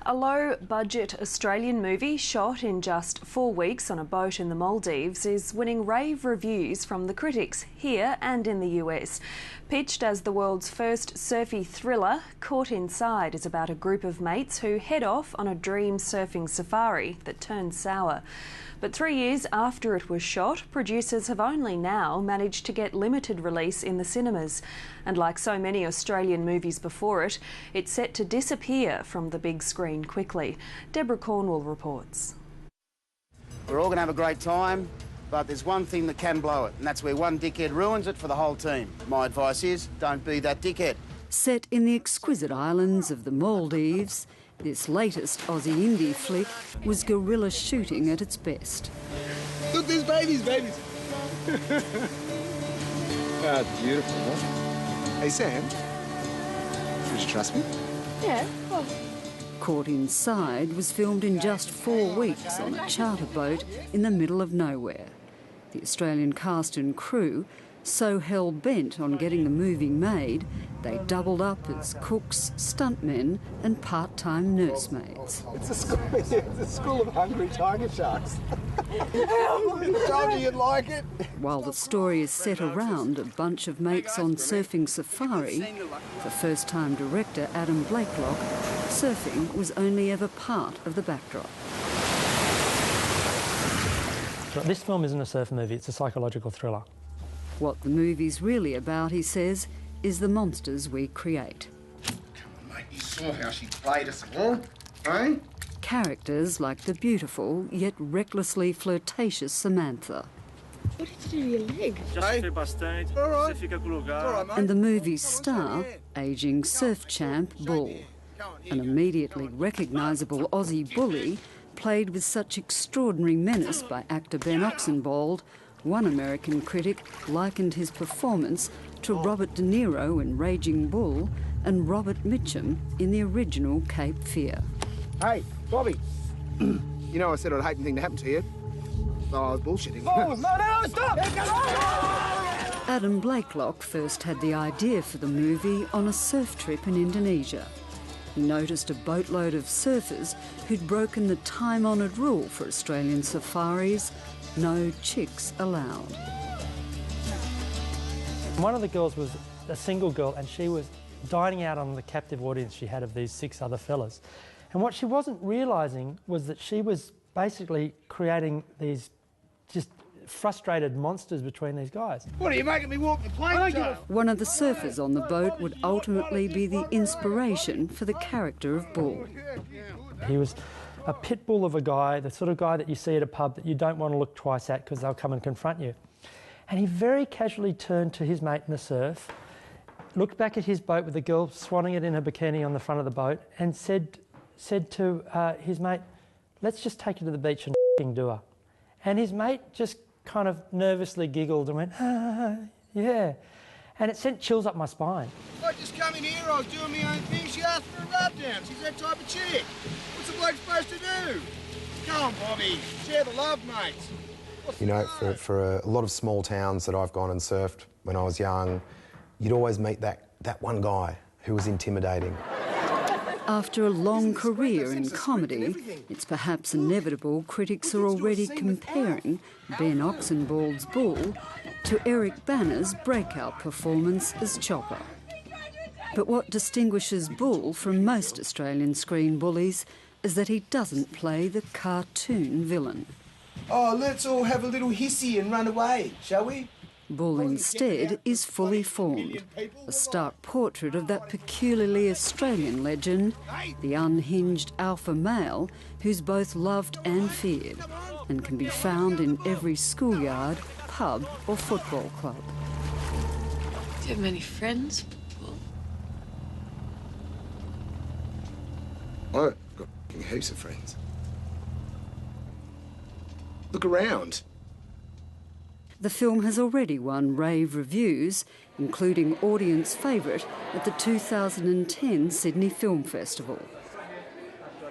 A low-budget Australian movie shot in just 4 weeks on a boat in the Maldives is winning rave reviews from the critics here and in the US. Pitched as the world's first surfy thriller, Caught Inside is about a group of mates who head off on a dream surfing safari that turns sour. But 3 years after it was shot, producers have only now managed to get limited release in the cinemas. And like so many Australian movies before it, it's set to disappear from the big screen quickly. Deborah Cornwall reports. We're all going to have a great time, but there's one thing that can blow it, and that's where one dickhead ruins it for the whole team. My advice is, don't be that dickhead. Set in the exquisite islands of the Maldives, this latest Aussie indie flick was guerrilla shooting at its best. Look, there's babies. Oh, beautiful, huh? Hey, Sam, would you trust me? Yeah, well. Caught Inside was filmed in just 4 weeks on a charter boat in the middle of nowhere. The Australian cast and crew, so hell-bent on getting the movie made, they doubled up as cooks, stuntmen and part-time nursemaids. It's a school of hungry tiger sharks. I told you you'd like it. While the story is set around a bunch of mates on surfing safari, for first-time director Adam Blakelock, surfing was only ever part of the backdrop. This film isn't a surf movie, it's a psychological thriller. What the movie's really about, he says, is the monsters we create. Come on, mate, you saw how she played us all, eh? Characters like the beautiful yet recklessly flirtatious Samantha. What did you do to your leg? And the movie's star, ageing surf champ Bull. An immediately recognisable Aussie bully, played with such extraordinary menace by actor Ben Oxenbould, one American critic likened his performance to Robert De Niro in Raging Bull and Robert Mitchum in the original Cape Fear. Hey, Bobby. You know I said I'd hate anything to happen to you. Oh, I was bullshitting. Oh, no, stop! Adam Blakelock first had the idea for the movie on a surf trip in Indonesia. He noticed a boatload of surfers who'd broken the time-honoured rule for Australian safaris: no chicks allowed. One of the girls was a single girl and she was dining out on the captive audience she had of these 6 other fellas. And what she wasn't realising was that she was basically creating these just frustrated monsters between these guys. What are you making me walk the plank? One of the surfers on the boat would ultimately be the inspiration for the character of Bull. He was a pit bull of a guy, the sort of guy that you see at a pub that you don't want to look twice at because they'll come and confront you. And he very casually turned to his mate in the surf, looked back at his boat with the girl swanning it in her bikini on the front of the boat and said to his mate, "Let's just take her to the beach and f***ing do her." And his mate just kind of nervously giggled and went, yeah. And it sent chills up my spine. I just come in here, I was doing my own thing, she asked for a rub down. She's that type of chick. What's a bloke supposed to do? Come on, Bobby, share the love, mate. You know, for a lot of small towns that I've gone and surfed when I was young, you'd always meet that one guy who was intimidating. After a long career in comedy, it's perhaps inevitable critics are already comparing Ben Oxenbould's Bull to Eric Bana's breakout performance as Chopper. But what distinguishes Bull from most Australian screen bullies is that he doesn't play the cartoon villain. Oh, let's all have a little hissy and run away, shall we? Bull instead is fully formed, a stark portrait of that peculiarly Australian legend, the unhinged alpha male who's both loved and feared, and can be found in every schoolyard, pub or football club. Do you have many friends, Bull? I've got heaps of friends. Look around. The film has already won rave reviews, including audience favourite at the 2010 Sydney Film Festival.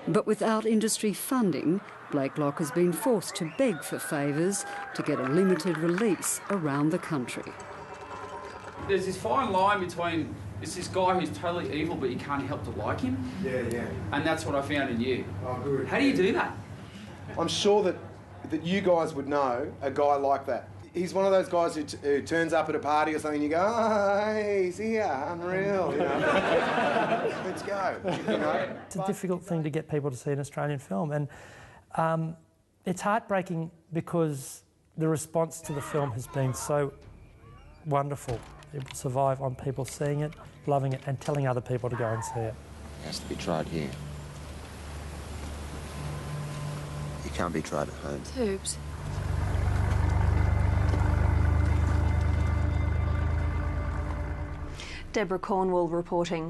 But without industry funding, Blakelock has been forced to beg for favours to get a limited release around the country. There's this fine line between It's this guy who's totally evil, but you can't help to like him. Yeah, yeah. And that's what I found in you. Oh, good. How do you do that? I'm sure that you guys would know a guy like that. He's one of those guys who turns up at a party or something and you go, oh, hey, he's here, unreal, you know. Let's go, you know. It's a difficult thing to get people to see an Australian film, and it's heartbreaking because the response to the film has been so wonderful. It will survive on people seeing it, loving it, and telling other people to go and see it. It has to be tried here. It can't be tried at home. Tubes. Deborah Cornwall reporting.